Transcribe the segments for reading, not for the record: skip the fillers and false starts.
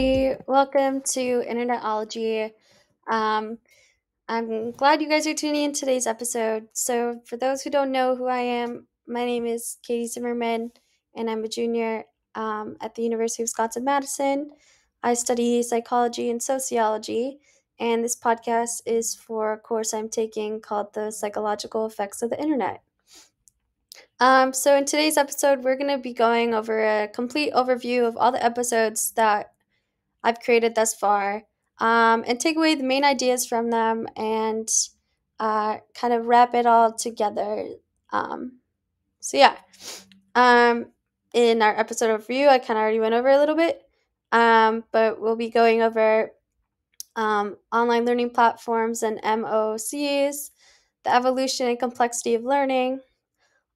everybody. Welcome to Internetology. Um, I'm glad you guys are tuning in today's episode. So, for those who don't know who I am, my name is Katie Zimmerman, and I'm a junior at the University of Wisconsin-Madison. I study psychology and sociology, and this podcast is for a course I'm taking called The Psychological Effects of the Internet. So in today's episode, we're going to be going over a complete overview of all the episodes that I've created thus far, and take away the main ideas from them and kind of wrap it all together. Um, so yeah, um, in our episode overview, I kind of already went over a little bit, but we'll be going over online learning platforms and MOOCs, the evolution and complexity of learning,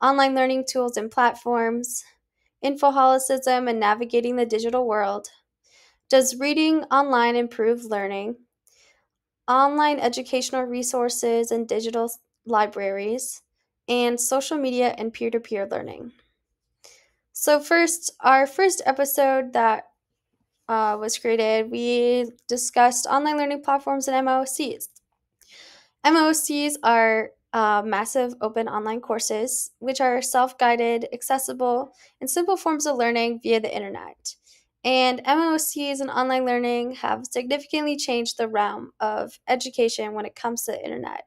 online learning tools and platforms, Infoholism and navigating the digital world. Does reading online improve learning? Online educational resources and digital libraries, and social media and peer-to-peer learning. So first, our first episode that was created, we discussed online learning platforms and MOOCs. MOOCs are massive open online courses, which are self-guided, accessible, and simple forms of learning via the internet. And MOOCs and online learning have significantly changed the realm of education when it comes to the internet.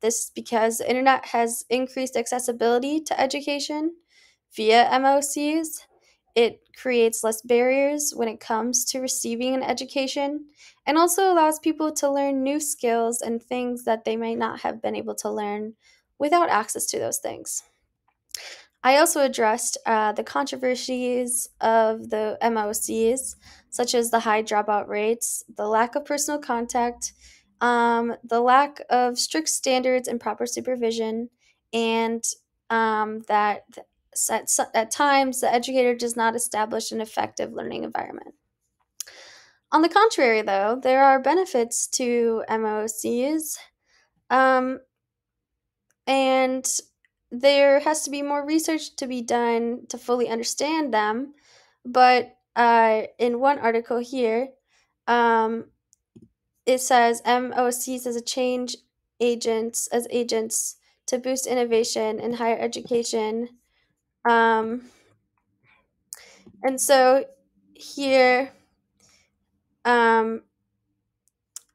This is because the internet has increased accessibility to education via MOOCs. It creates less barriers when it comes to receiving an education and also allows people to learn new skills and things that they might not have been able to learn without access to those things. I also addressed the controversies of the MOOCs, such as the high dropout rates, the lack of personal contact, the lack of strict standards and proper supervision, and that at times the educator does not establish an effective learning environment. On the contrary, though, there are benefits to MOOCs, and there has to be more research to be done to fully understand them. But in one article here, um, it says MOOCs as a change agents to boost innovation in higher education. And so here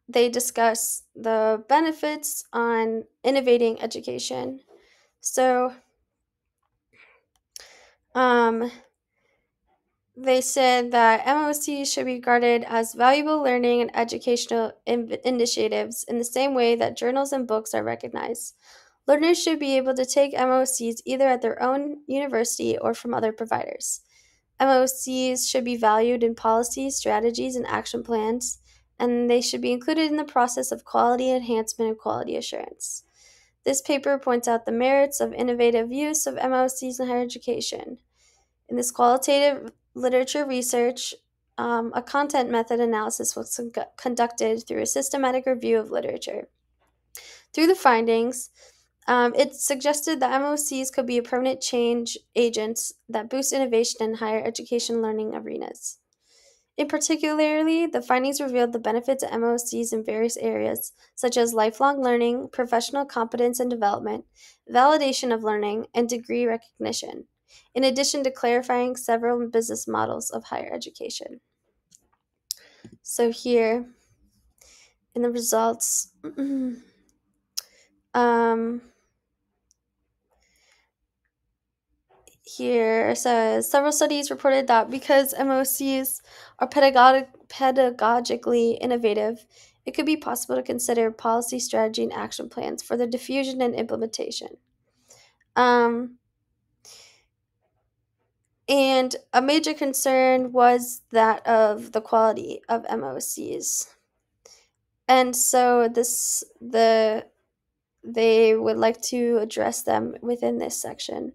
they discuss the benefits on innovating education. So they said that MOOCs should be regarded as valuable learning and educational initiatives in the same way that journals and books are recognized. Learners should be able to take MOOCs either at their own university or from other providers. MOOCs should be valued in policies, strategies, and action plans, and they should be included in the process of quality enhancement and quality assurance. This paper points out the merits of innovative use of MOOCs in higher education. In this qualitative literature research, a content method analysis was conducted through a systematic review of literature. Through the findings, it suggested that MOOCs could be a permanent change agents that boost innovation in higher education learning arenas. In particularly, the findings revealed the benefits of MOOCs in various areas, such as lifelong learning, professional competence and development, validation of learning, and degree recognition, in addition to clarifying several business models of higher education. So here, in the results, here says several studies reported that because MOOCs are pedagogically innovative, it could be possible to consider policy, strategy, and action plans for their diffusion and implementation. And a major concern was that of the quality of MOOCs. And so they would like to address them within this section.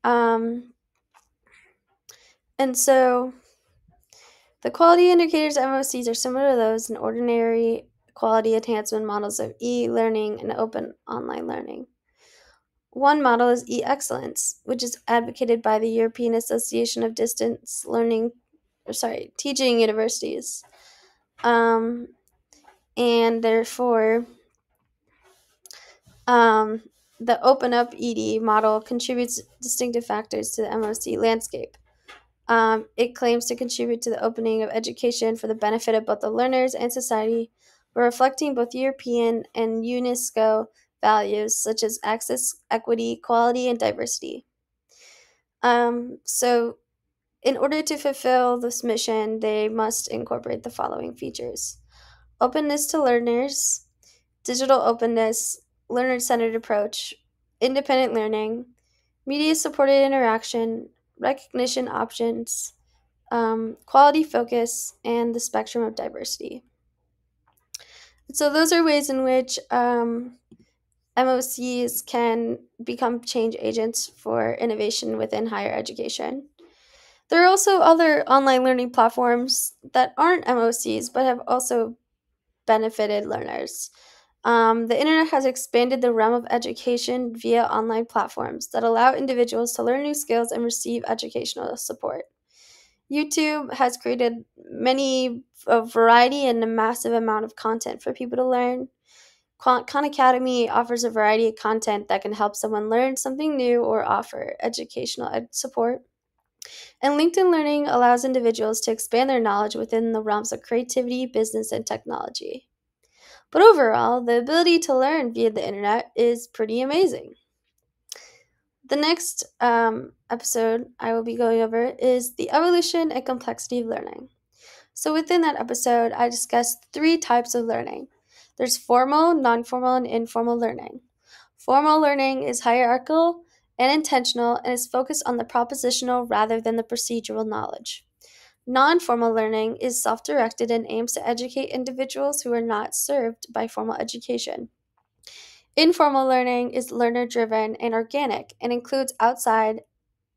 And so the quality indicators of MOOCs are similar to those in ordinary quality enhancement models of e-learning and open online learning. One model is e-excellence, which is advocated by the European Association of Distance Learning teaching universities. Um, and therefore, um, the Open Up ED model contributes distinctive factors to the MOC landscape. It claims to contribute to the opening of education for the benefit of both the learners and society, while reflecting both European and UNESCO values such as access, equity, quality, and diversity. So, in order to fulfill this mission, they must incorporate the following features: openness to learners, digital openness, learner centered approach, independent learning, media supported interaction, recognition options, quality focus, and the spectrum of diversity. So, those are ways in which MOCs can become change agents for innovation within higher education. There are also other online learning platforms that aren't MOCs but have also benefited learners. The internet has expanded the realm of education via online platforms that allow individuals to learn new skills and receive educational support. YouTube has created a variety and a massive amount of content for people to learn. Khan Academy offers a variety of content that can help someone learn something new or offer educational support. And LinkedIn Learning allows individuals to expand their knowledge within the realms of creativity, business, and technology. But overall, the ability to learn via the internet is pretty amazing. The next episode I will be going over is the evolution and complexity of learning. So within that episode, I discussed 3 types of learning. There's formal, non-formal, and informal learning. Formal learning is hierarchical and intentional and is focused on the propositional rather than the procedural knowledge. Non-formal learning is self-directed and aims to educate individuals who are not served by formal education. Informal learning is learner-driven and organic and occurs outside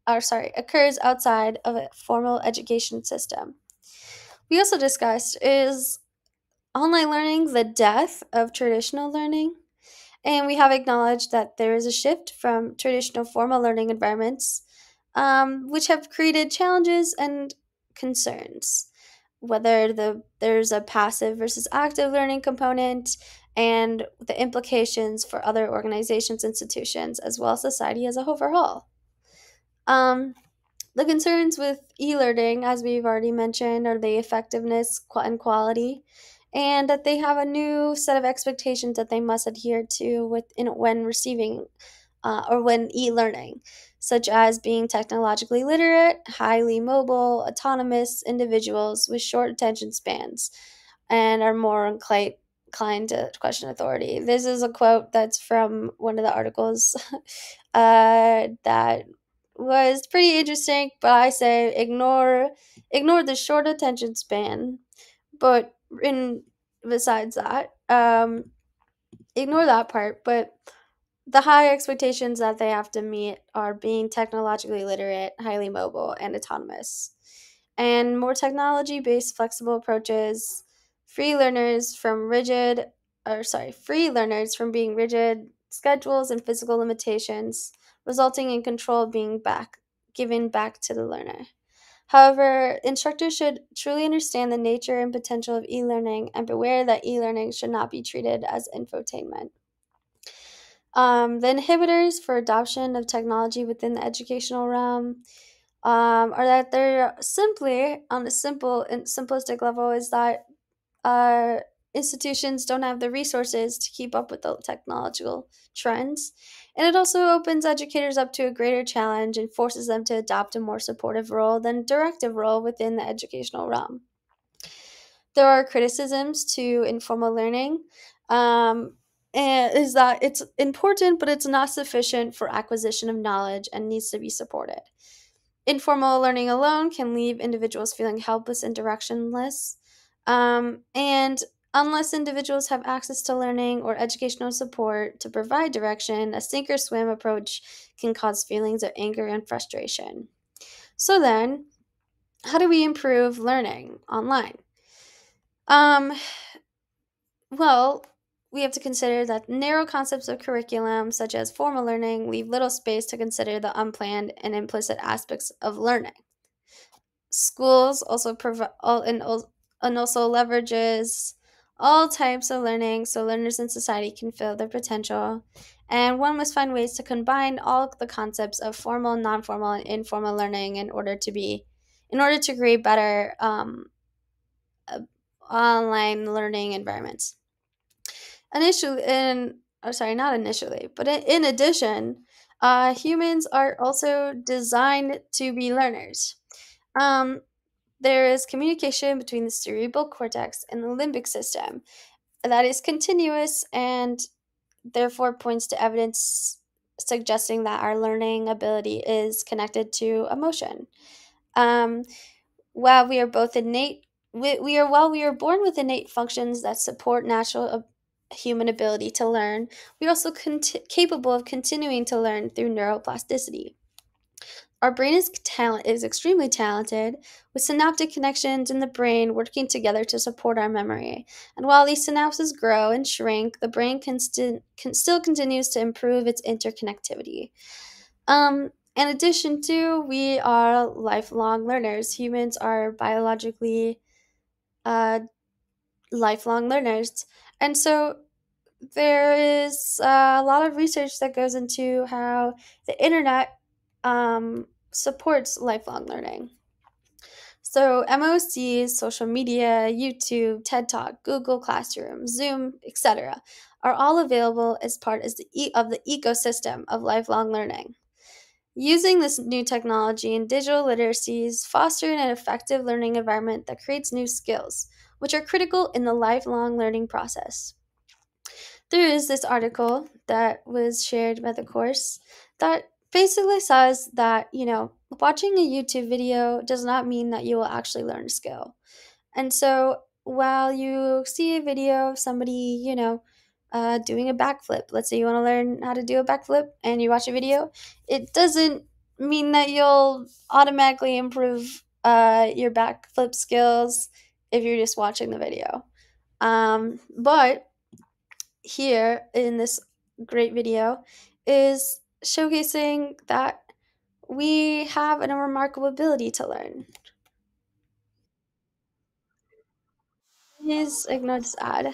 of a formal education system. We also discussed is online learning the death of traditional learning, and we have acknowledged that there is a shift from traditional formal learning environments, which have created challenges and concerns, whether there's a passive versus active learning component, and the implications for other organizations, institutions, as well as society as a overall. Um, the concerns with e-learning, as we've already mentioned, are the effectiveness and quality, and that they have a new set of expectations that they must adhere to when receiving or when e-learning, such as being technologically literate, highly mobile, autonomous individuals with short attention spans, and are more inclined to question authority. This is a quote that's from one of the articles that was pretty interesting, but I say ignore the short attention span. But in besides that, ignore that part. But the high expectations that they have to meet are being technologically literate, highly mobile, and autonomous. And more technology based flexible approaches, free learners from being rigid schedules and physical limitations, resulting in control being given back to the learner. However, instructors should truly understand the nature and potential of e learning and beware that e learning should not be treated as infotainment. The inhibitors for adoption of technology within the educational realm are that they're simply, on a simple and simplistic level, is that uh, institutions don't have the resources to keep up with the technological trends. And it also opens educators up to a greater challenge and forces them to adopt a more supportive role than directive role within the educational realm. There are criticisms to informal learning, and is that it's important, but it's not sufficient for acquisition of knowledge and needs to be supported. Informal learning alone can leave individuals feeling helpless and directionless. And unless individuals have access to learning or educational support to provide direction, a sink or swim approach can cause feelings of anger and frustration. So then, how do we improve learning online? Um, well, we have to consider that narrow concepts of curriculum, such as formal learning, leave little space to consider the unplanned and implicit aspects of learning. schools also provide and also leverages all types of learning so learners in society can feel their potential. And one must find ways to combine all the concepts of formal, non-formal, and informal learning in order to create better uh, online learning environments. Initially, in oh, sorry, not initially, but in addition, humans are also designed to be learners. Um, there is communication between the cerebral cortex and the limbic system that is continuous and therefore points to evidence suggesting that our learning ability is connected to emotion. Um, while we are both innate, we are while we are born with innate functions that support natural human ability to learn, we are also capable of continuing to learn through neuroplasticity. Our brain is extremely talented, with synaptic connections in the brain working together to support our memory. And while these synapses grow and shrink, the brain still continues to improve its interconnectivity. In addition to, we are lifelong learners. Humans are biologically uh, lifelong learners, and so there is a lot of research that goes into how the internet supports lifelong learning. So MOOCs, social media, YouTube, TED Talk, Google Classroom, Zoom, etc., are all available as part of the ecosystem of lifelong learning. Using this new technology and digital literacies foster an effective learning environment that creates new skills, which are critical in the lifelong learning process. There is this article that was shared by the course that basically says that, watching a YouTube video does not mean that you will actually learn a skill. And so while you see a video of somebody, doing a backflip, let's say you want to learn how to do a backflip and you watch a video, it doesn't mean that you'll automatically improve your backflip skills if you're just watching the video. But here in this great video is showcasing that we have a remarkable ability to learn. Please ignore this ad.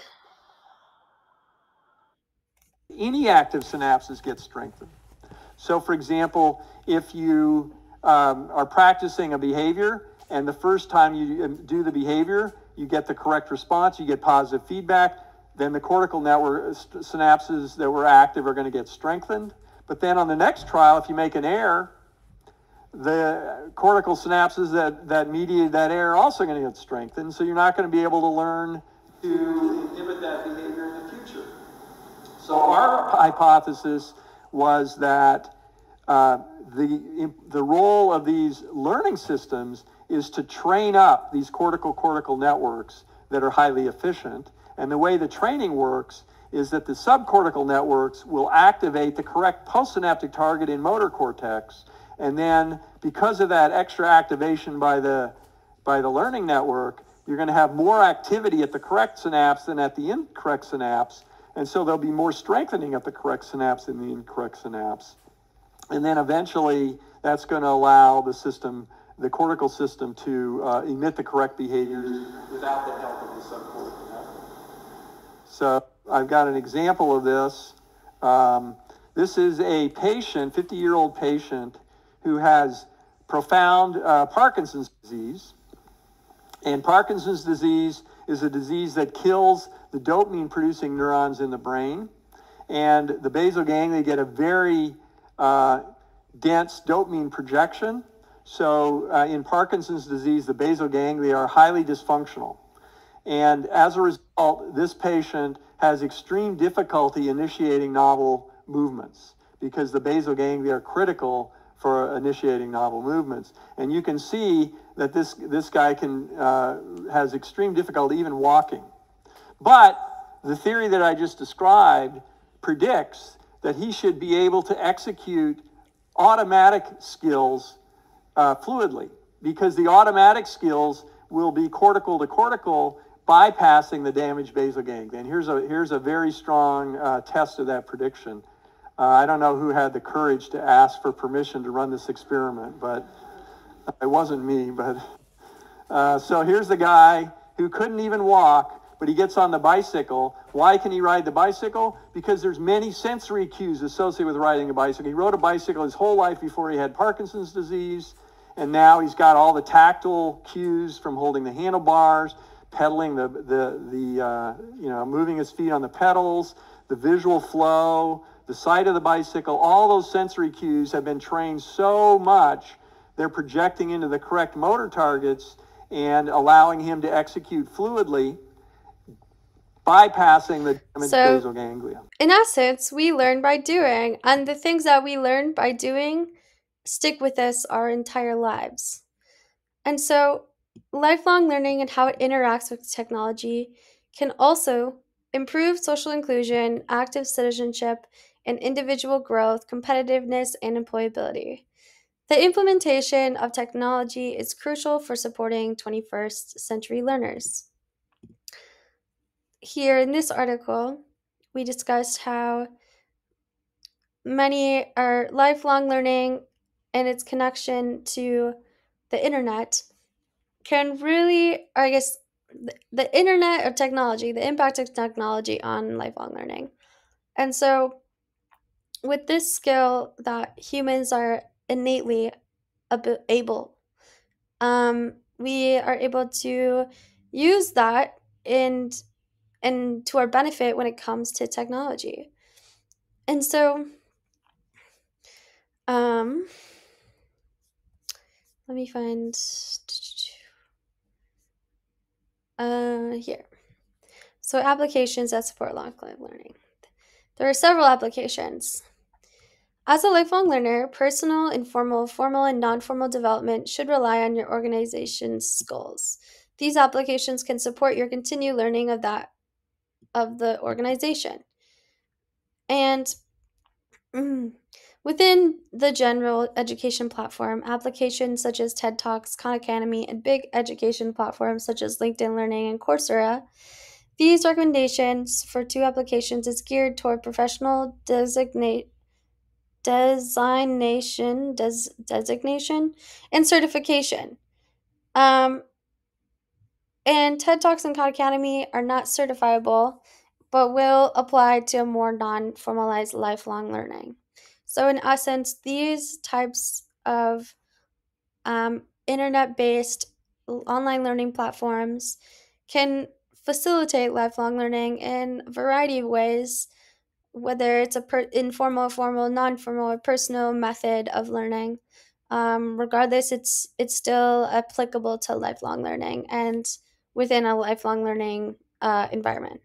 Any active synapses get strengthened. So, for example, if you are practicing a behavior and the first time you do the behavior, you get the correct response, you get positive feedback, then the cortical network synapses that were active are going to get strengthened. But then on the next trial, if you make an error, the cortical synapses that mediate that error are also going to get strengthened. So you're not going to be able to learn to inhibit that behavior in the future. So our hypothesis was that the role of these learning systems is to train up these cortical networks that are highly efficient. And the way the training works is that the subcortical networks will activate the correct postsynaptic target in motor cortex. And then because of that extra activation by the learning network, you're going to have more activity at the correct synapse than at the incorrect synapse. And so there'll be more strengthening at the correct synapse than the incorrect synapse. And then eventually that's going to allow the cortical system to emit the correct behaviors without the help of the subcortical network. So I've got an example of this. This is a patient, 50-year-old patient, who has profound Parkinson's disease. And Parkinson's disease is a disease that kills the dopamine-producing neurons in the brain. And the basal ganglia get a very dense dopamine projection. So in Parkinson's disease, the basal ganglia are highly dysfunctional. And as a result, this patient has extreme difficulty initiating novel movements because the basal ganglia are critical for initiating novel movements. And you can see that this guy has extreme difficulty even walking. But the theory that I just described predicts that he should be able to execute automatic skills fluidly, because the automatic skills will be cortical to cortical, bypassing the damaged basal ganglia. And here's a very strong test of that prediction. I don't know who had the courage to ask for permission to run this experiment, but it wasn't me. But So here's the guy who couldn't even walk, but he gets on the bicycle. Why can he ride the bicycle? Because there's many sensory cues associated with riding a bicycle. He rode a bicycle his whole life before he had Parkinson's disease, and now he's got all the tactile cues from holding the handlebars, pedaling moving his feet on the pedals, the visual flow, the sight of the bicycle. All those sensory cues have been trained so much, they're projecting into the correct motor targets and allowing him to execute fluidly, bypassing the damaged basal ganglia. In essence, we learn by doing, and the things that we learn by doing stick with us our entire lives. And so, lifelong learning and how it interacts with technology can also improve social inclusion, active citizenship, and individual growth, competitiveness, and employability. The implementation of technology is crucial for supporting 21st century learners. Here in this article, we discussed how many are lifelong learning and its connection to the internet can really, or I guess, the internet of technology, the impact of technology on lifelong learning. And so, with this skill that humans are innately able, we are able to use that and to our benefit when it comes to technology. And so, um, let me find here. So applications that support lifelong learning. There are several applications. As a lifelong learner, personal, informal, formal, and non-formal development should rely on your organization's goals. These applications can support your continued learning of the organization. And within the general education platform, applications such as TED Talks, Khan Academy, and big education platforms such as LinkedIn Learning and Coursera, these recommendations for two applications is geared toward professional designation and certification. And TED Talks and Khan Academy are not certifiable, but will apply to more non-formalized lifelong learning. So in essence, these types of internet-based online learning platforms can facilitate lifelong learning in a variety of ways, whether it's informal, formal, non-formal, or personal method of learning. Regardless, it's still applicable to lifelong learning and within a lifelong learning environment.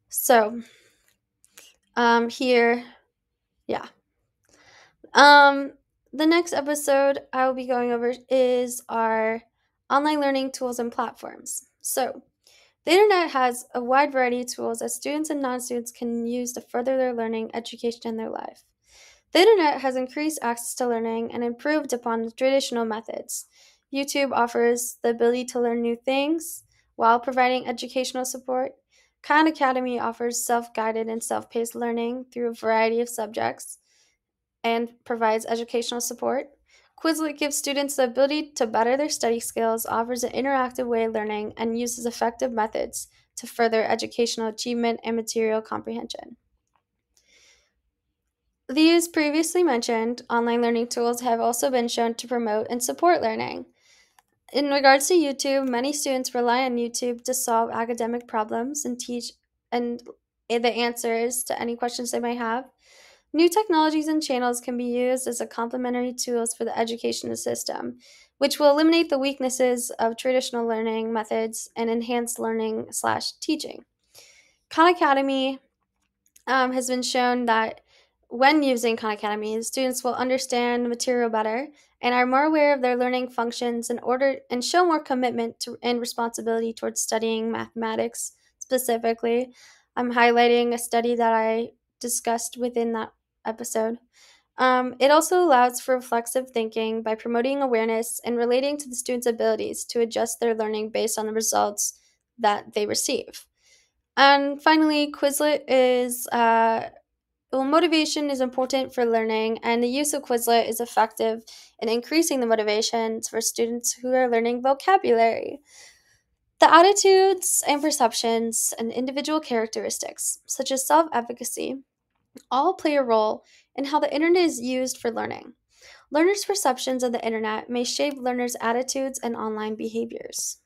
So here, yeah. The next episode I will be going over is our online learning tools and platforms. So the internet has a wide variety of tools that students and non-students can use to further their learning, education, and their life. The internet has increased access to learning and improved upon traditional methods. YouTube offers the ability to learn new things while providing educational support. Khan Academy offers self-guided and self-paced learning through a variety of subjects and provides educational support. Quizlet gives students the ability to better their study skills, offers an interactive way of learning, and uses effective methods to further educational achievement and material comprehension. These previously mentioned online learning tools have also been shown to promote and support learning. In regards to YouTube, many students rely on YouTube to solve academic problems and teach and the answers to any questions they may have. New technologies and channels can be used as a complementary tools for the education system, which will eliminate the weaknesses of traditional learning methods and enhance learning/teaching. Khan Academy has been shown that when using Khan Academy, students will understand the material better and are more aware of their learning functions and show more commitment and responsibility towards studying mathematics specifically. I'm highlighting a study that I discussed within that episode. It also allows for reflexive thinking by promoting awareness and relating to the students' abilities to adjust their learning based on the results that they receive. And finally, Quizlet motivation is important for learning, and the use of Quizlet is effective in increasing the motivations for students who are learning vocabulary. The attitudes and perceptions and individual characteristics, such as self efficacy, all play a role in how the internet is used for learning. Learners' perceptions of the internet may shape learners' attitudes and online behaviors.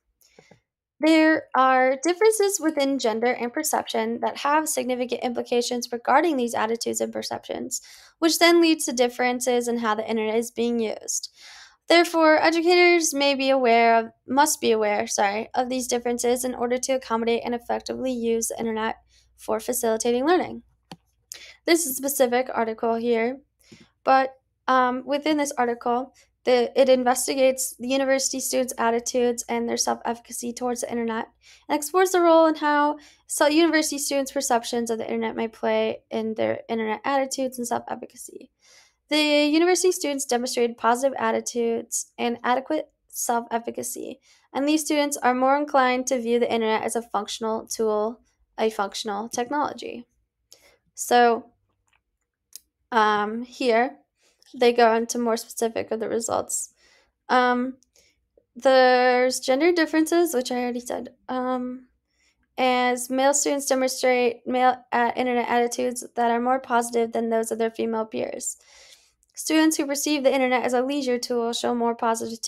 There are differences within gender and perception that have significant implications regarding these attitudes and perceptions, which then leads to differences in how the internet is being used. Therefore, educators must be aware, of these differences in order to accommodate and effectively use the internet for facilitating learning. This is a specific article here, but within this article, it investigates the university students' attitudes and their self efficacy towards the internet and explores the role and how university students' perceptions of the internet may play in their internet attitudes and self efficacy. The university students demonstrated positive attitudes and adequate self efficacy, and these students are more inclined to view the internet as a functional tool, a functional technology. So, here they go into more specific of the results. There's gender differences, which I already said. As male students demonstrate internet attitudes that are more positive than those of their female peers. Students who perceive the internet as a leisure tool show more positive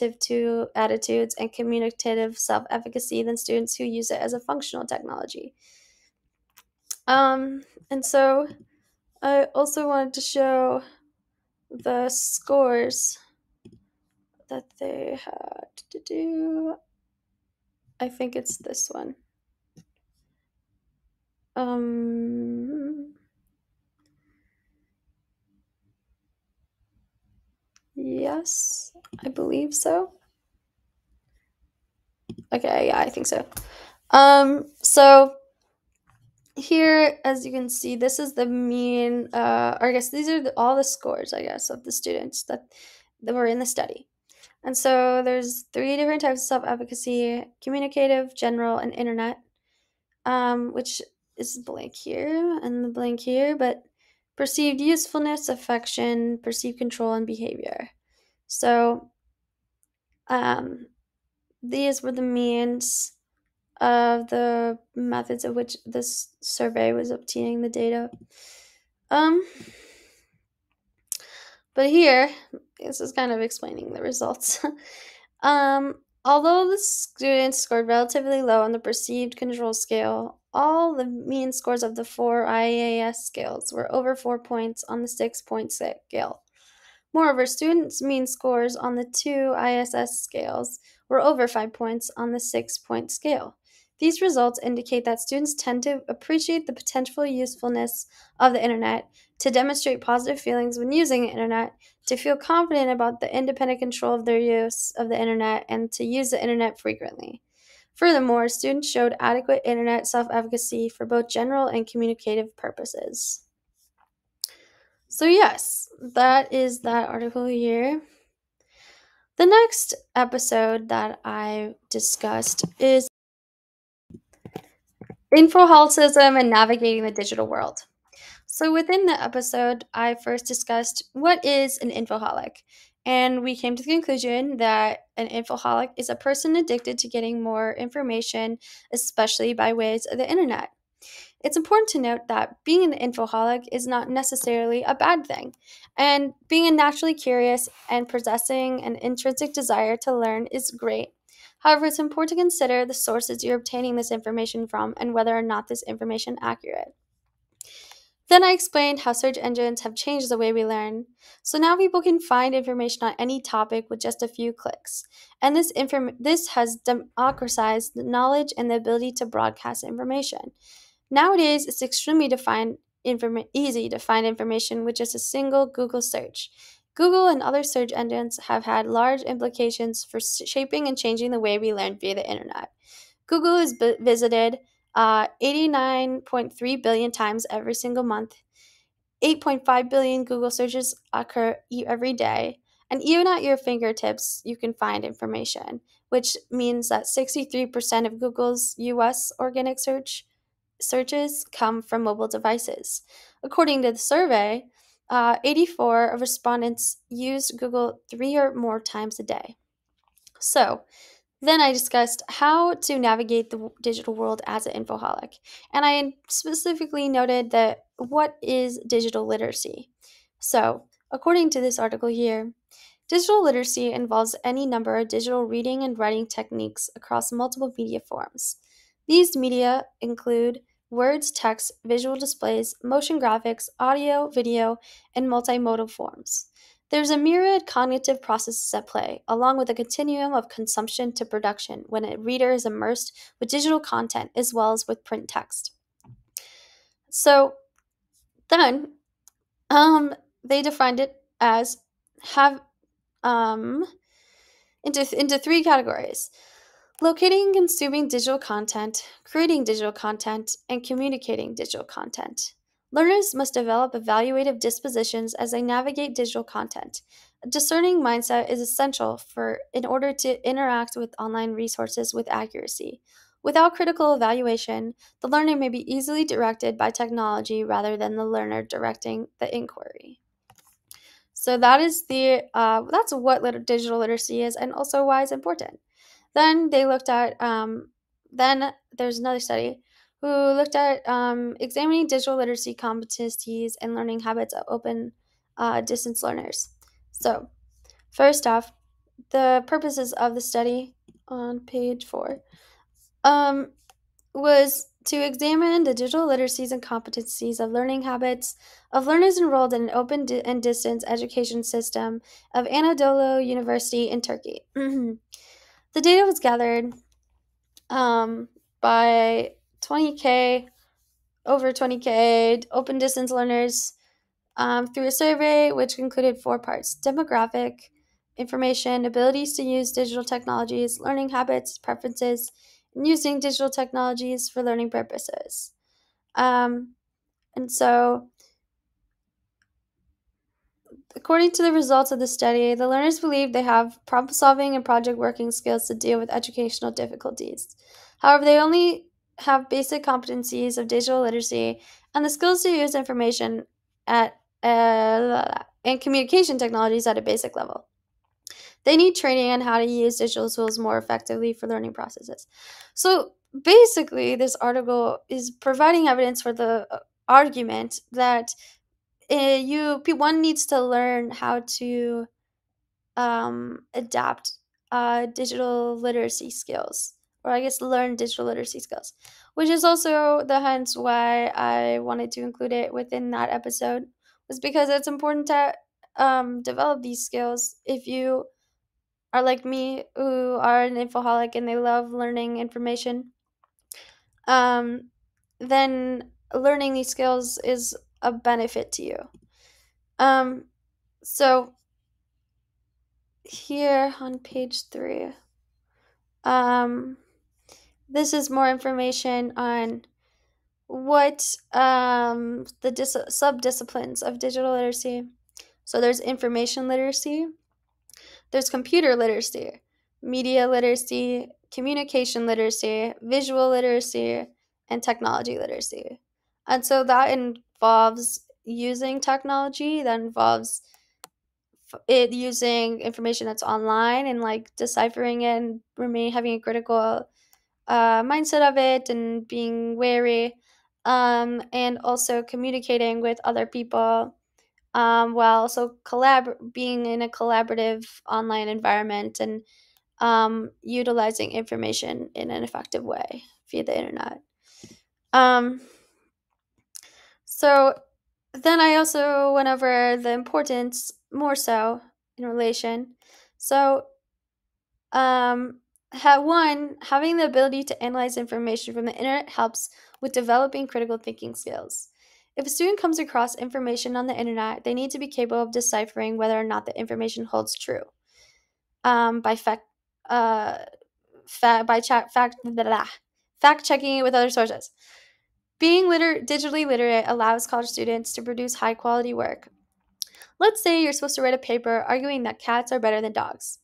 attitudes and communicative self-efficacy than students who use it as a functional technology. And so I also wanted to show the scores that they had to do. I think it's this one. Yes, I believe so. Okay, yeah, I think so. So here, as you can see, this is the mean, or I guess these are all the scores, I guess, of the students that were in the study. And so there's 3 different types of self-efficacy: communicative, general, and internet, which is blank here and the blank here, but perceived usefulness, affection, perceived control, and behavior. So these were the means of the methods of which this survey was obtaining the data. But here, this is kind of explaining the results. Although the students scored relatively low on the perceived control scale, all the mean scores of the 4 IAS scales were over 4 points on the 6-point scale. Moreover, students' mean scores on the 2 ISS scales were over 5 points on the 6-point scale. These results indicate that students tend to appreciate the potential usefulness of the internet, to demonstrate positive feelings when using the internet, to feel confident about the independent control of their use of the internet, and to use the internet frequently. Furthermore, students showed adequate internet self-efficacy for both general and communicative purposes. So yes, that is that article here. The next episode that I discussed is Infoholism and navigating the digital world. So within the episode, I first discussed what is an infoholic, and we came to the conclusion that an infoholic is a person addicted to getting more information, especially by ways of the internet. It's important to note that being an infoholic is not necessarily a bad thing, and being a naturally curious and possessing an intrinsic desire to learn is great. However, it's important to consider the sources you're obtaining this information from and whether or not this information is accurate. Then I explained how search engines have changed the way we learn. So now people can find information on any topic with just a few clicks. And this has democratized knowledge and the ability to broadcast information. Nowadays, it's extremely easy to find information with just a single Google search. Google and other search engines have had large implications for shaping and changing the way we learn via the internet. Google is visited 89.3 billion times every single month. 8.5 billion Google searches occur every day. And even at your fingertips, you can find information, which means that 63% of Google's US organic search searches come from mobile devices. According to the survey, 84 of respondents used Google 3 or more times a day. So, then I discussed how to navigate the digital world as an infoholic, and I specifically noted that what is digital literacy. So, according to this article here, digital literacy involves any number of digital reading and writing techniques across multiple media forms. These media include words, text, visual displays, motion graphics, audio, video, and multimodal forms. There's a myriad cognitive processes at play, along with a continuum of consumption to production when a reader is immersed with digital content as well as with print text. So then, they defined it as have um, into three categories: locating and consuming digital content, creating digital content, and communicating digital content. Learners must develop evaluative dispositions as they navigate digital content. A discerning mindset is essential in order to interact with online resources with accuracy. Without critical evaluation, the learner may be easily directed by technology rather than the learner directing the inquiry. So that's what digital literacy is, and also why it's important. Then they looked at then there's another study who looked at examining digital literacy competencies and learning habits of open distance learners. So first off, the purposes of the study on page 4 um, was to examine the digital literacies and competencies of learning habits of learners enrolled in an open and distance education system of Anadolu University in Turkey. The data was gathered by 20K, over 20K open distance learners through a survey which included 4 parts: demographic information, abilities to use digital technologies, learning habits, preferences, and using digital technologies for learning purposes. And so, according to the results of the study, the learners believe they have problem solving and project working skills to deal with educational difficulties. However, they only have basic competencies of digital literacy and the skills to use information at and communication technologies at a basic level. They need training on how to use digital tools more effectively for learning processes. So basically, this article is providing evidence for the argument that one needs to learn how to adapt digital literacy skills, or I guess learn digital literacy skills, which is also the hence why I wanted to include it within that episode, was because it's important to develop these skills. If you are like me, who are an infoholic and they love learning information, um, then learning these skills is a benefit to you. Um, so here on page 3, um, this is more information on what the sub-disciplines of digital literacy. So there's information literacy, there's computer literacy, media literacy, communication literacy, visual literacy, and technology literacy. And so that involves using technology, that involves it using information that's online and like deciphering it and having a critical mindset of it and being wary, and also communicating with other people, while also being in a collaborative online environment, and utilizing information in an effective way via the internet. Um, so then I also went over the importance more so in relation. So, having the ability to analyze information from the internet helps with developing critical thinking skills. If a student comes across information on the internet, they need to be capable of deciphering whether or not the information holds true. By fact, by fact checking it with other sources. Being digitally literate allows college students to produce high quality work. Let's say you're supposed to write a paper arguing that cats are better than dogs.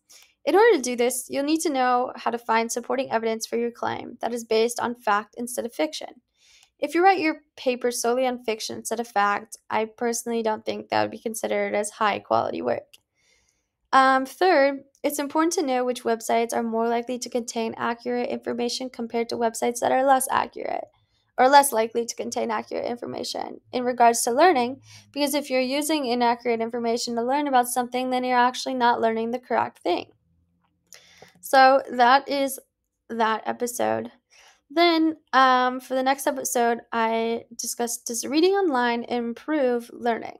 In order to do this, you'll need to know how to find supporting evidence for your claim that is based on fact instead of fiction. If you write your paper solely on fiction instead of fact, I personally don't think that would be considered as high quality work. Third, it's important to know which websites are more likely to contain accurate information compared to websites that are less accurate or less likely to contain accurate information in regards to learning, because if you're using inaccurate information to learn about something, then you're actually not learning the correct thing. So that is that episode. Then, for the next episode, I discussed, does reading online improve learning?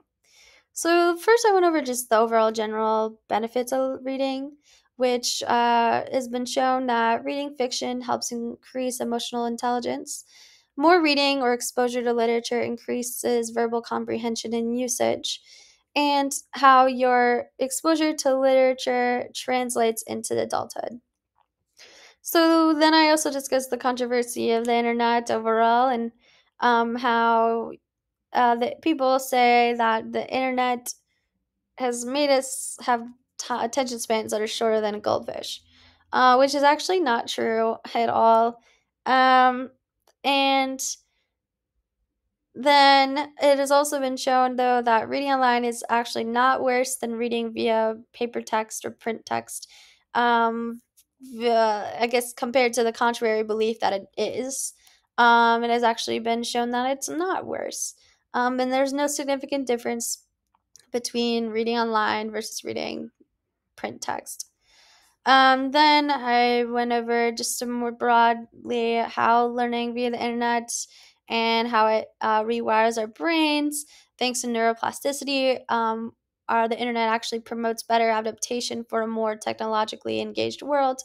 So, first, I went over just the overall general benefits of reading, which has been shown that reading fiction helps increase emotional intelligence. More reading or exposure to literature increases verbal comprehension and usage, and how your exposure to literature translates into adulthood. So then I also discussed the controversy of the internet overall, and how the people say that the internet has made us have attention spans that are shorter than a goldfish, which is actually not true at all. Um, and then it has also been shown, though, that reading online is actually not worse than reading via paper text or print text. Um, I guess compared to the contrary belief that it is, it has actually been shown that it's not worse. And there's no significant difference between reading online versus reading print text. Then I went over just some more broadly how learning via the internet and how it rewires our brains thanks to neuroplasticity. The internet actually promotes better adaptation for a more technologically engaged world.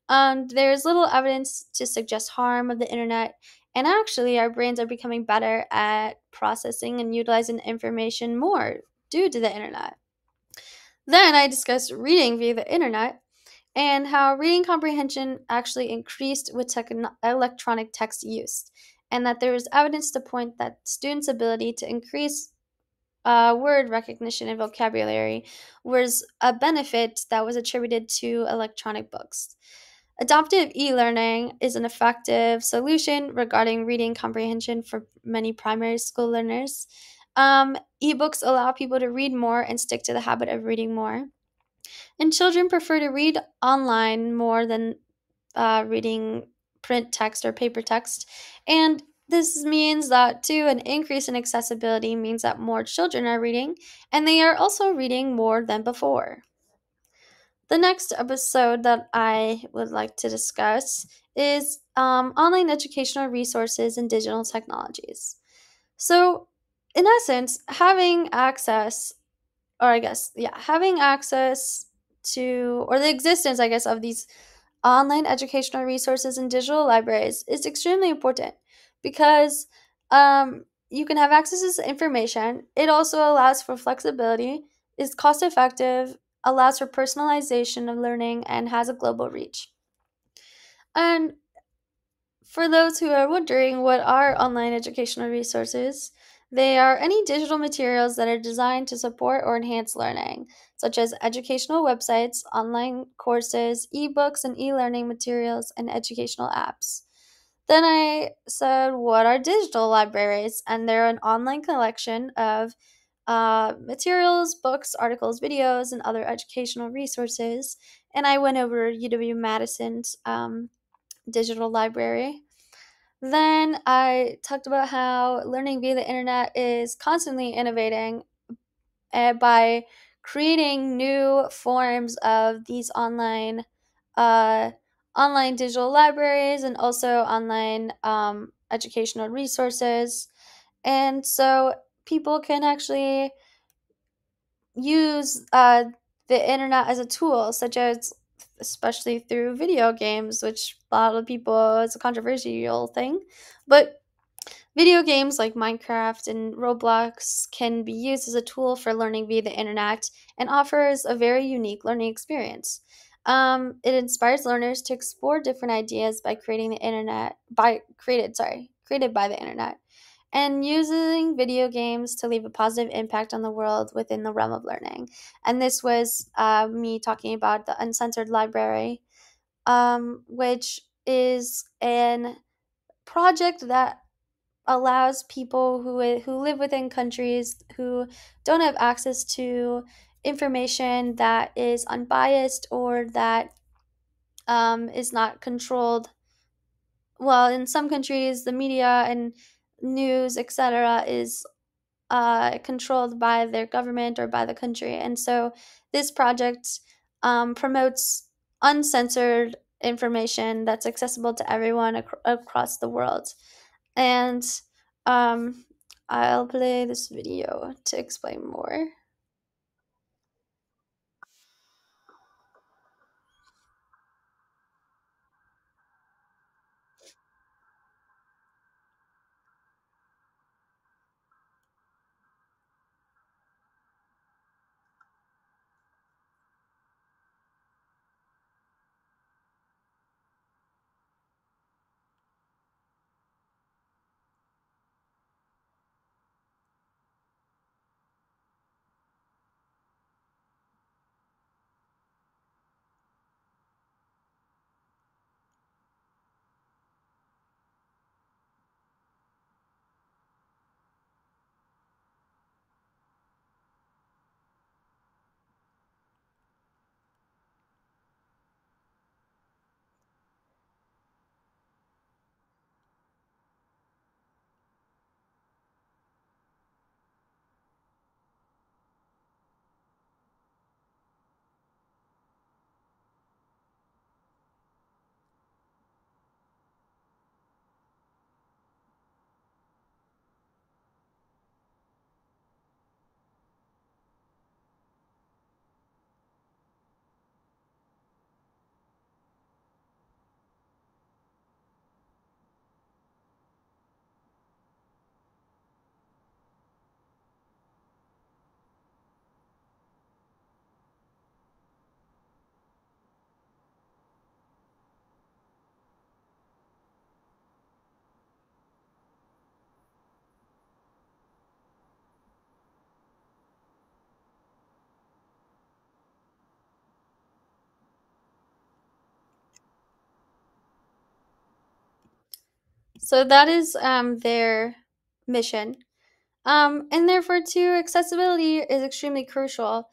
There's little evidence to suggest harm of the internet, and actually, our brains are becoming better at processing and utilizing information more due to the internet. Then I discussed reading via the internet and how reading comprehension actually increased with electronic text use, and that there was evidence to point that students' ability to increase word recognition and vocabulary was a benefit that was attributed to electronic books. Adaptive e learning is an effective solution regarding reading comprehension for many primary school learners. Ebooks allow people to read more and stick to the habit of reading more. And children prefer to read online more than reading print text or paper text. And this means that, too, an increase in accessibility means that more children are reading, and they are also reading more than before. The next episode that I would like to discuss is online educational resources and digital technologies. So, in essence, having access, or I guess, yeah, having access to, or the existence, I guess, of these online educational resources and digital libraries is extremely important because you can have access to this information. It also allows for flexibility, is cost effective, allows for personalization of learning, and has a global reach. And for those who are wondering what are online educational resources, they are any digital materials that are designed to support or enhance learning, such as educational websites, online courses, ebooks and e-learning materials, and educational apps. Then I said, what are digital libraries? And they're an online collection of materials, books, articles, videos, and other educational resources. And I went over UW Madison's digital library. Then I talked about how learning via the internet is constantly innovating by creating new forms of these uh, online digital libraries and also online educational resources. And so people can actually use the internet as a tool, such as especially through video games, which a lot of people is a controversial thing. But video games like Minecraft and Roblox can be used as a tool for learning via the internet and offers a very unique learning experience. It inspires learners to explore different ideas by created by the internet, and using video games to leave a positive impact on the world within the realm of learning. And this was me talking about the Uncensored Library, which is an project that allows people who live within countries who don't have access to information that is unbiased or that is not controlled. Well, in some countries, the media and news, etc., is controlled by their government or by the country. And so this project promotes uncensored information that's accessible to everyone across the world. And um, I'll play this video to explain more. So that is their mission. And therefore, too, accessibility is extremely crucial,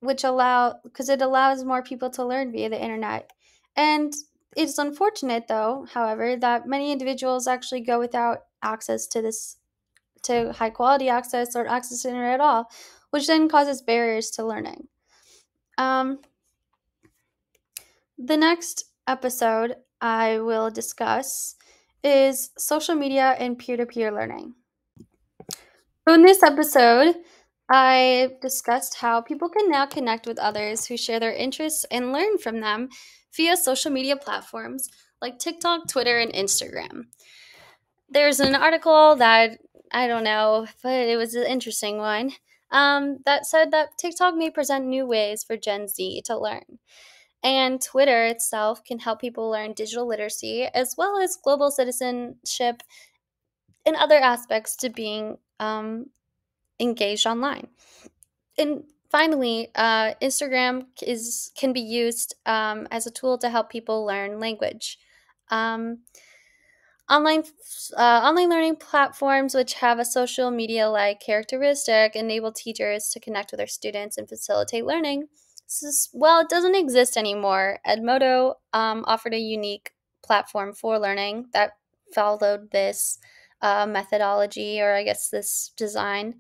which because it allows more people to learn via the internet. And it's unfortunate, though, however, that many individuals actually go without access to high quality access or access to internet at all, which then causes barriers to learning. Um, the next episode I will discuss is social media and peer to peer learning. So in this episode, I discussed how people can now connect with others who share their interests and learn from them via social media platforms like TikTok, Twitter, and Instagram. There's an article that I don't know, but it was an interesting one that said that TikTok may present new ways for Gen Z to learn. And Twitter itself can help people learn digital literacy as well as global citizenship and other aspects to being engaged online. And finally, Instagram can be used as a tool to help people learn language. Um, Online online learning platforms, which have a social media like characteristic, enable teachers to connect with their students and facilitate learning. While it doesn't exist anymore, Edmodo offered a unique platform for learning that followed this methodology, or I guess this design.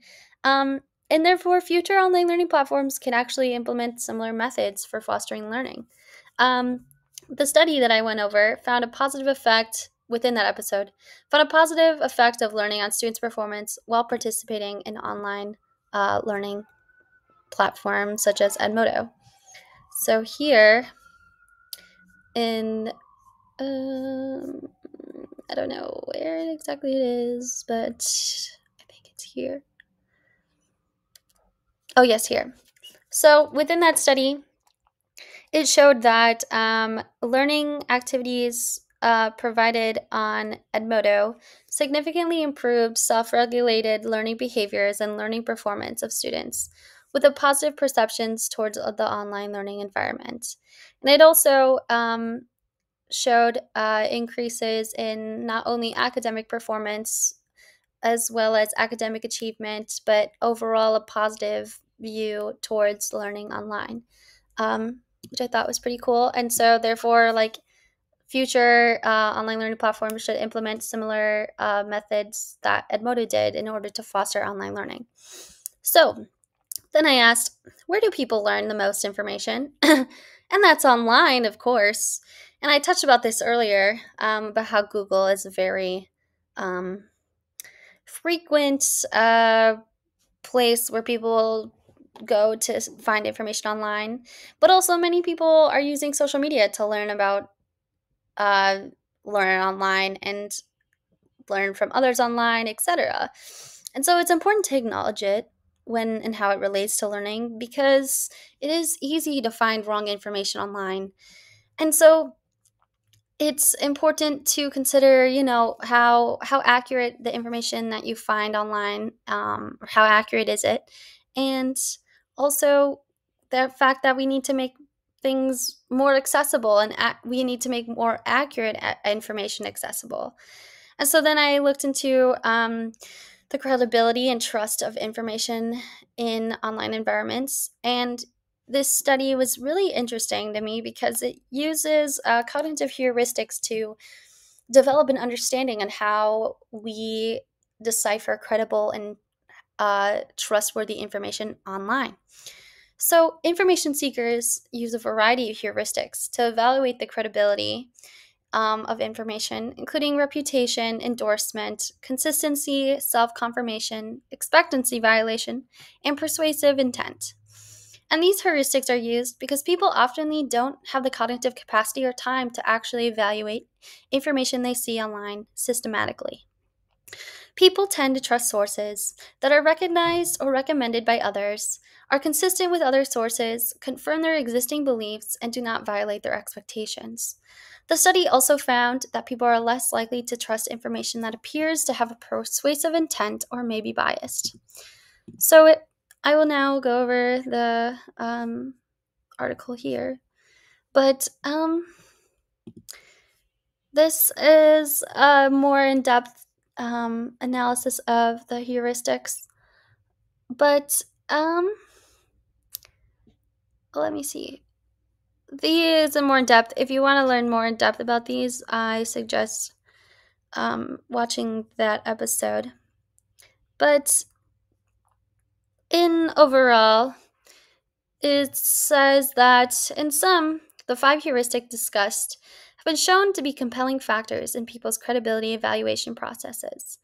Um, and therefore, future online learning platforms can actually implement similar methods for fostering learning. Um, the study that I went over found a positive effect within that episode, found a positive effect of learning on students' performance while participating in online learning platforms such as Edmodo. So here in, I don't know where exactly it is, but I think it's here. Oh, yes, here. So within that study, it showed that learning activities provided on Edmodo significantly improved self-regulated learning behaviors and learning performance of students with a positive perceptions towards the online learning environment. And it also showed increases in not only academic performance as well as academic achievement, but overall a positive view towards learning online, which I thought was pretty cool. And so, therefore, like future online learning platforms should implement similar methods that Edmodo did in order to foster online learning. So then I asked, where do people learn the most information? And that's online, of course. And I touched about this earlier, about how Google is a very frequent place where people go to find information online. But also, many people are using social media to learn about, uh, learn online and learn from others online, etc. And so it's important to acknowledge it when and how it relates to learning, because it is easy to find wrong information online. And so it's important to consider, how accurate the information that you find online, or how accurate is it, and also the fact that we need to make things more accessible, and we need to make more accurate information accessible. And so then I looked into the credibility and trust of information in online environments. And this study was really interesting to me because it uses cognitive heuristics to develop an understanding on how we decipher credible and trustworthy information online. So, information seekers use a variety of heuristics to evaluate the credibility of information, including reputation, endorsement, consistency, self confirmation, expectancy violation, and persuasive intent. And these heuristics are used because people often don't have the cognitive capacity or time to actually evaluate information they see online systematically. People tend to trust sources that are recognized or recommended by others, are consistent with other sources, confirm their existing beliefs, and do not violate their expectations. The study also found that people are less likely to trust information that appears to have a persuasive intent or may be biased. So I will now go over the article here. But this is a more in depth analysis of the heuristics. But let me see. These are more in depth. If you want to learn more in depth about these, I suggest watching that episode. But in overall, it says that in sum, the 5 heuristics discussed have been shown to be compelling factors in people's credibility evaluation processes.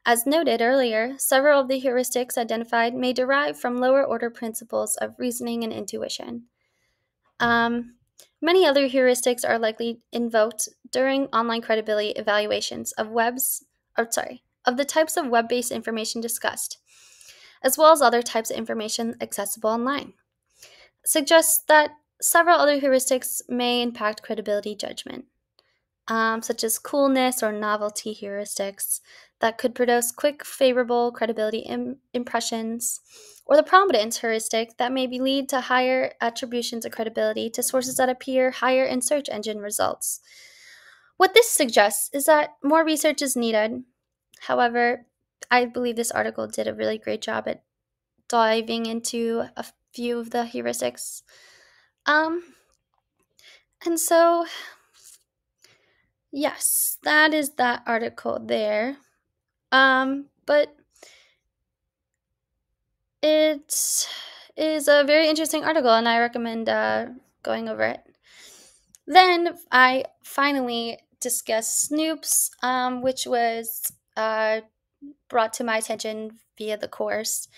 As noted earlier, several of the heuristics identified may derive from lower order principles of reasoning and intuition. Many other heuristics are likely invoked during online credibility evaluations of the types of web-based information discussed, as well as other types of information accessible online. Suggests that several other heuristics may impact credibility judgment, such as coolness or novelty heuristics that could produce quick, favorable credibility impressions, or the prominence heuristic that may lead to higher attributions of credibility to sources that appear higher in search engine results. What this suggests is that more research is needed. However, I believe this article did a really great job at diving into a few of the heuristics. And so, yes, that is that article there. But it is a very interesting article, and I recommend going over it. Then I finally discussed Snoops, which was brought to my attention via the course.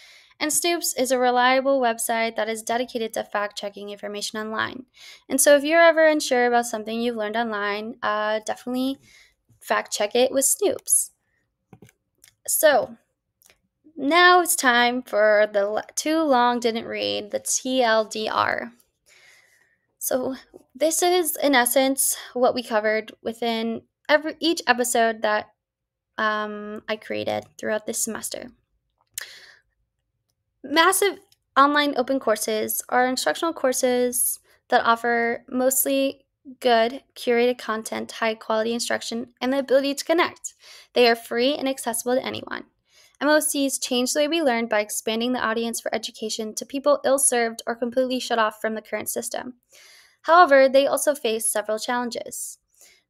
And Snoops is a reliable website that is dedicated to fact-checking information online. And so if you're ever unsure about something you've learned online, definitely fact-check it with Snoops. So now it's time for the too long didn't read, the TLDR. So this is, in essence, what we covered within each episode that I created throughout this semester. Massive online open courses are instructional courses that offer mostly good, curated content, high quality instruction, and the ability to connect. They are free and accessible to anyone. MOOCs change the way we learn by expanding the audience for education to people ill served or completely shut off from the current system. However, they also face several challenges,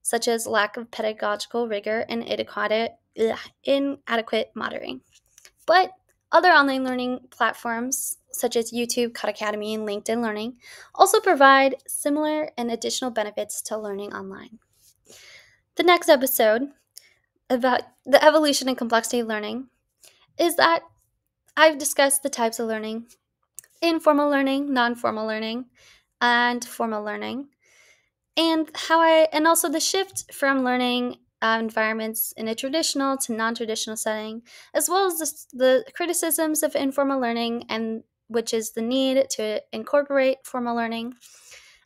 such as lack of pedagogical rigor and inadequate monitoring. But other online learning platforms, such as YouTube, Khan Academy, and LinkedIn Learning, also provide similar and additional benefits to learning online. The next episode about the evolution and complexity of learning is that I've discussed the types of learning: informal learning, non-formal learning, and formal learning, and and also the shift from learning environments in a traditional to non-traditional setting, as well as the criticisms of informal learning, and which is the need to incorporate formal learning.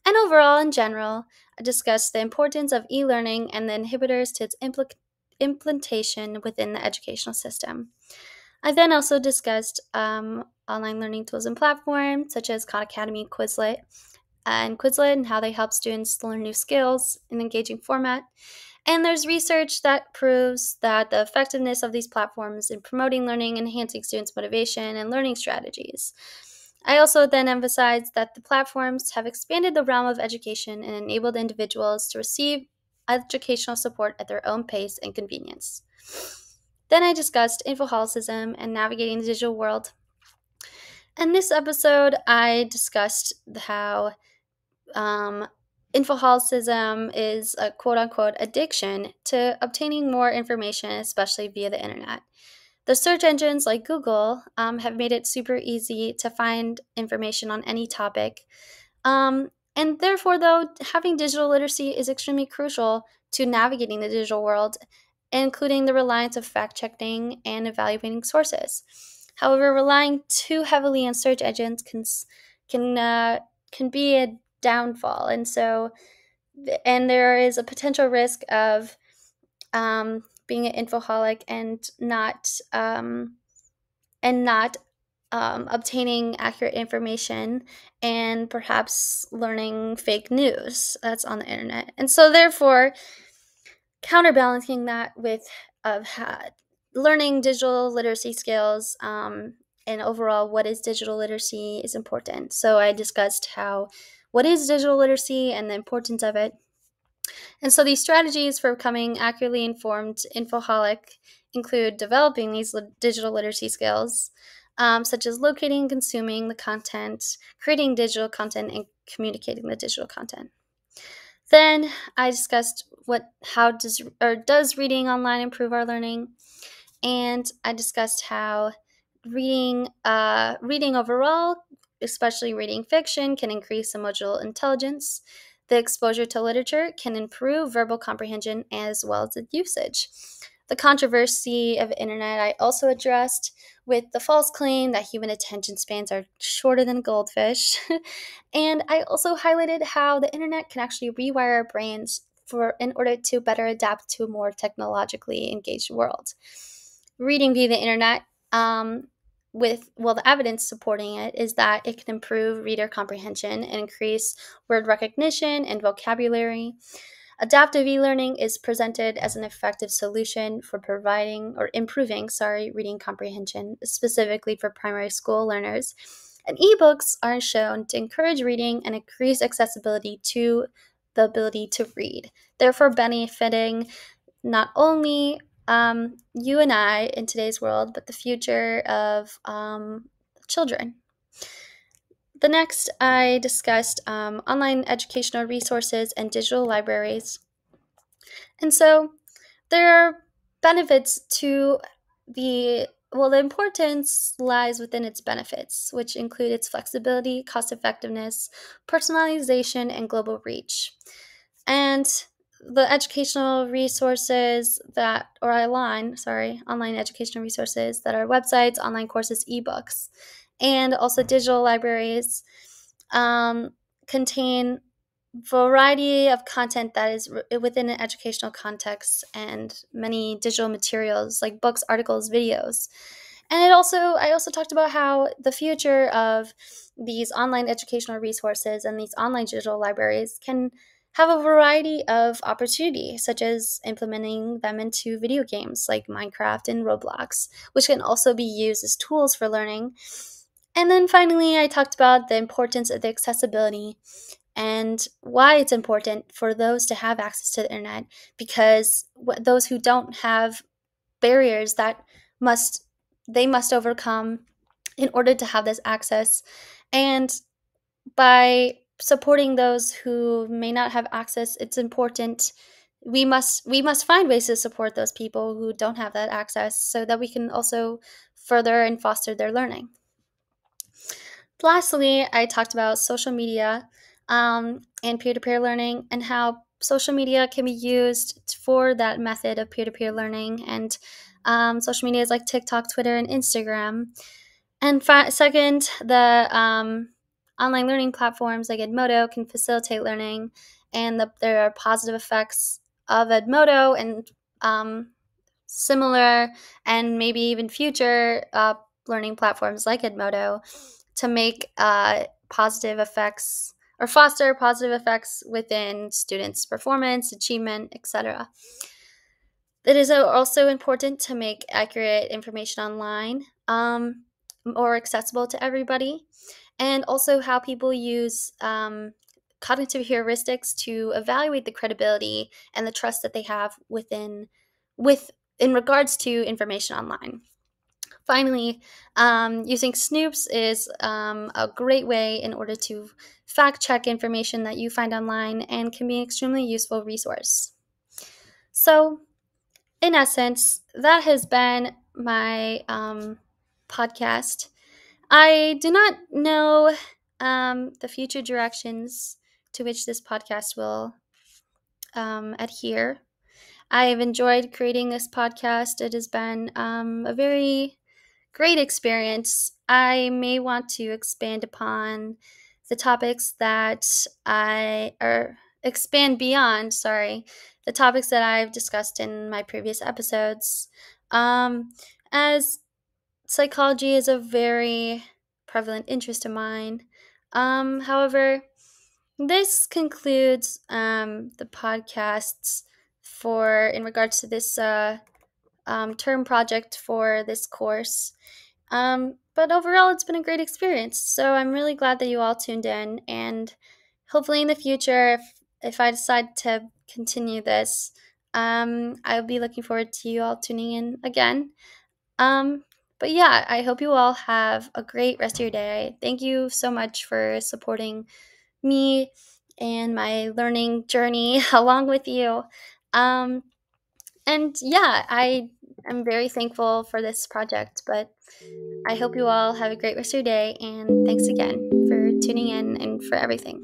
And overall, in general, I discussed the importance of e-learning and the inhibitors to its implementation within the educational system. I then also discussed online learning tools and platforms such as Khan Academy, Quizlet, and how they help students learn new skills in engaging format. And there's research that proves that the effectiveness of these platforms in promoting learning, enhancing students' motivation, and learning strategies. I also then emphasized that the platforms have expanded the realm of education and enabled individuals to receive educational support at their own pace and convenience. Then I discussed Infoholism and navigating the digital world. In this episode, I discussed how Infoholism is a quote-unquote addiction to obtaining more information, especially via the internet. The search engines like Google have made it super easy to find information on any topic. And therefore, though, having digital literacy is extremely crucial to navigating the digital world, including the reliance of fact-checking and evaluating sources. However, relying too heavily on search engines can be a downfall, and there is a potential risk of being an infoholic and not obtaining accurate information, and perhaps learning fake news that's on the internet. And so therefore, counterbalancing that with learning digital literacy skills, and overall what is digital literacy is important. So I discussed what is digital literacy and the importance of it. And so these strategies for becoming accurately informed infoholic include developing these digital literacy skills, such as locating and consuming the content, creating digital content, and communicating the digital content. Then I discussed does reading online improve our learning, and I discussed how reading overall, especially reading fiction, can increase emotional intelligence. The exposure to literature can improve verbal comprehension as well as its usage. The controversy of the internet I also addressed, with the false claim that human attention spans are shorter than goldfish. And I also highlighted how the internet can actually rewire our brains in order to better adapt to a more technologically engaged world. Reading via the internet, the evidence supporting it is that it can improve reader comprehension and increase word recognition and vocabulary. Adaptive e-learning is presented as an effective solution for improving reading comprehension, specifically for primary school learners. And ebooks are shown to encourage reading and increase accessibility to the ability to read, therefore benefiting not only you and I in today's world, but the future of children. The next, I discussed online educational resources and digital libraries. And so there are benefits to the importance lies within its benefits, which include its flexibility, cost effectiveness, personalization, and global reach. And the educational resources online educational resources that are websites, online courses, ebooks, and also digital libraries contain variety of content that is within an educational context, and many digital materials like books, articles, videos. And I also talked about how the future of these online educational resources and these online digital libraries can have a variety of opportunity, such as implementing them into video games like Minecraft and Roblox, which can also be used as tools for learning. And then finally, I talked about the importance of the accessibility and why it's important for those to have access to the internet, because those who don't have barriers that must they must overcome in order to have this access. And by supporting those who may not have access, it's important we must find ways to support those people who don't have that access so that we can also further and foster their learning. Lastly, I talked about social media and peer-to-peer learning, and how social media can be used for that method of peer-to-peer learning. And social media is like TikTok, Twitter, and Instagram. And second, the online learning platforms like Edmodo can facilitate learning, and there are positive effects of Edmodo and similar and maybe even future learning platforms like Edmodo to make positive effects or foster positive effects within students' performance, achievement, etc. It is also important to make accurate information online more accessible to everybody, and also how people use cognitive heuristics to evaluate the credibility and the trust that they have in regards to information online. Finally, using Snoops is a great way in order to fact check information that you find online and can be an extremely useful resource. So, in essence, that has been my podcast. I do not know the future directions to which this podcast will adhere. I have enjoyed creating this podcast. It has been a very great experience. I may want to expand upon the topics that expand beyond, the topics that I've discussed in my previous episodes. As psychology is a very prevalent interest of mine. However, this concludes the podcasts in regards to this term project for this course. But overall, it's been a great experience. So I'm really glad that you all tuned in, and hopefully in the future, if I decide to continue this, I'll be looking forward to you all tuning in again. But yeah, I hope you all have a great rest of your day. Thank you so much for supporting me and my learning journey along with you. And yeah, I am very thankful for this project, but I hope you all have a great rest of your day, and thanks again for tuning in and for everything.